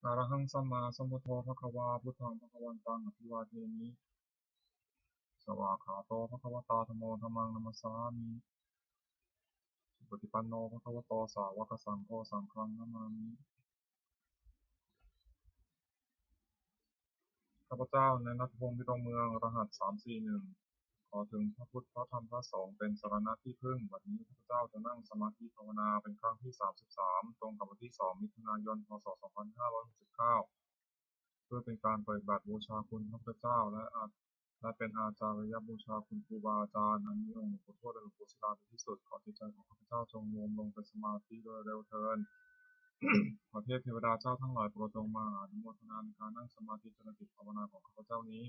อะระหังสัมมาสัมพุทโธภควาพุทธังภควันตังอภิวาเทมิสวากขาโตภควตาธัมโมธัมมังนัมสสามิสุปฏิปันโนภควโตสาวกสังโฆสังฆังนะมามิข้าพเจ้าในณัฐพงศ์วิโรจน์เมืองรหัส341ขอถึงพระพุทธพระธรรมพระสงฆ์เป็นสรณะที่พึ่งบัดนี้ข้าพเจ้าจะนั่งสมาธิภาวนาเป็นครั้งที่33ตรงกับวันที่2มิถุนายนพ.ศ. 2569เพื่อเป็นการปฏิบัติบูชาคุณพระพุทธเจ้าและเป็นอาจารยบูชาคุณครูบาอาจารย์อันมีองค์หลวงปู่ทวดและหลวงปู่ศิลาเป็นที่สุดขอจิตใจของข้าพเจ้าจงรวมลงเป็นสมาธิโดยเร็วเทอญ ขอเทพเทวดาเจ้าทั้งหลายโปรดจงมาอนุโมทนาในการนั่งสมาธิจนจิตภาวนาของข้าพเจ้านี้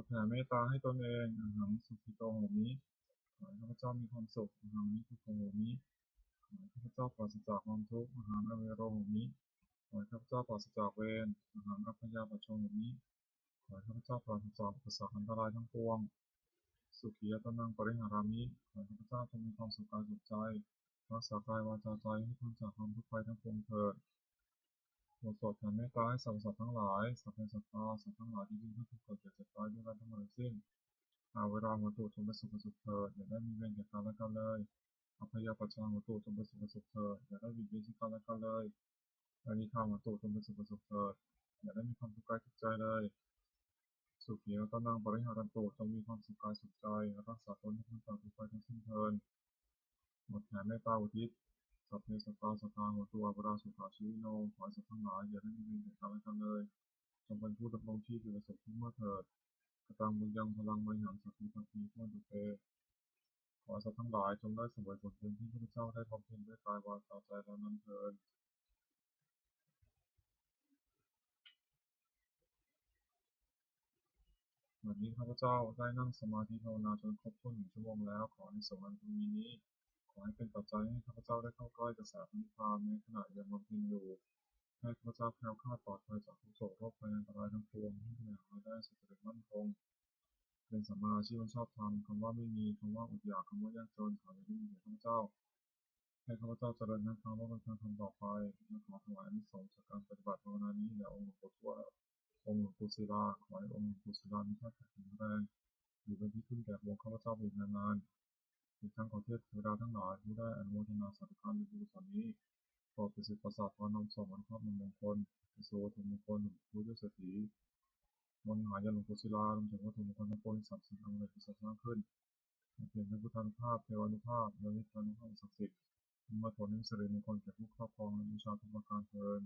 ดแผ่เมตตาให้ตนเองอหังสุขิโตโหมิขอให้ข้าพเจ้ามีความสุขอหังนิพุโตโหมิขอให้ข้าพเจ้าปราศจากความทุกข์อหังอเวโรโหมิขอให้ข้าพเจ้าปราศจากเวรอหังอัพพยาปชโชโหมิขอให้ข้าพเจ้าปราศจากอุปสรรคอันตรายทั้งปวงสุขียตนังปริหารามิขอให้ข้าพเจ้าจงมีความสุขกายสุขใจรักษากายวาจาใจให้พ้นจากความทุกข์ภัยทั้งปวงเถิดบทสวดแผ่เมตตาให้สรรพสัตว์ทั้งหลายสัพเพสัตตาสัตว์ทั้งหลายที่มีทุกข์เกิดเจ็บเจ็บตายด้วยกันทั้งหมดทั้งสิ้นเวลาหัวตูจงเป็นสุขสุขเถิดอย่าได้มีเวรแก่กันและกันเลยอภัยปัจจาหัวตูจงเป็นสุขสุขเถิดอย่าได้บิดเบียนซึ่งกันและกันเลยอานิธรรมหัวตูจงเป็นสุขสุขเถิดอย่าได้มีความทุกข์กายทุกใจเลยสุขียตนังปริหารันตุจงมีความสุขกายสุขใจรักษาตนให้พ้นจากทุกข์ภัยทั้งสิ้นเถิดหมดแผ่เมตตาอุทิศสัพเพสัตตาสัทธาหัวตูอปราสุขาชีวิโนขอให้สัตว์ทั้งหลายอย่าได้มีเวรแก่กันและกันเลยจงเป็นผู้ดำรงชีพอยู่ในสุขทุกเมื่อเถิดกตังบุญยังพลังมหังสัพพิทัพพีพ้นตุเตขอสัตว์ทั้งหลายจงได้เสวยผลบุญที่ข้าพเจ้าได้บำเพ็ญด้วยกายวาจาใจแล้วนั้นเถิดวันนี้ข้าพเจ้าได้นั่งสมาธิภาวนาจนครบถ้วน1 ชั่วโมงแล้วขอในสวรรค์ตรงนี้ขอให้เป็นปัจจัยให้ข้าพเจ้าได้เข้าใกล้กระแสพระนิพพานในขณะยังบำเพ็ญอยู่ให้ข้าพเจ้าแคล้วคลาดปลอดภัยจากทุกโศกโรคภัยอันตรายทั้งปวงให้ทุกอย่างได้สุขเจริญมั่นคงเป็นสัมมาอาชีพชอบธรรมคำว่าไม่มีคำว่าอดอยากคำว่ายากจนขออย่าได้มีแก่ข้าพเจ้าให้ข้าพเจ้าเจริญทั้งคำว่าเป็นการทำต่อไปและขอถวายอานิสงส์จากการปฏิบัติภาวนานี้แด่องค์หลวงปู่ทวดองค์หลวงปู่ศิลาขอให้องค์หลวงปู่ศิลามีท่าทีแข็งแรงอยู่เป็นที่พึ่งแก่วงข้าพเจ้าอีกนานๆอีกทั้งขอเทพเทวดาทั้งหลายผู้ได้อนุโมทนาสาธุการในบุญกุศลนี้โปรดประสิทธิ์ประสาทพรนำส่งอันครอบมงคลสู่วัตถุมงคลผู้ยศเศรษฐีมนต์มหายานหลวงปู่ศิลารวมถึงวัตถุมงคลทั้งปวงศักดิ์สิทธิ์อันเลยที่สร้างขึ้นเปลี่ยนเป็นพุทธานุภาพเทวานุภาพและนิพพานุภาพศักดิ์สิทธิ์มาผลนิสิริมงคลแก่ผู้ครอบครองและบูชาทุกประการเทิน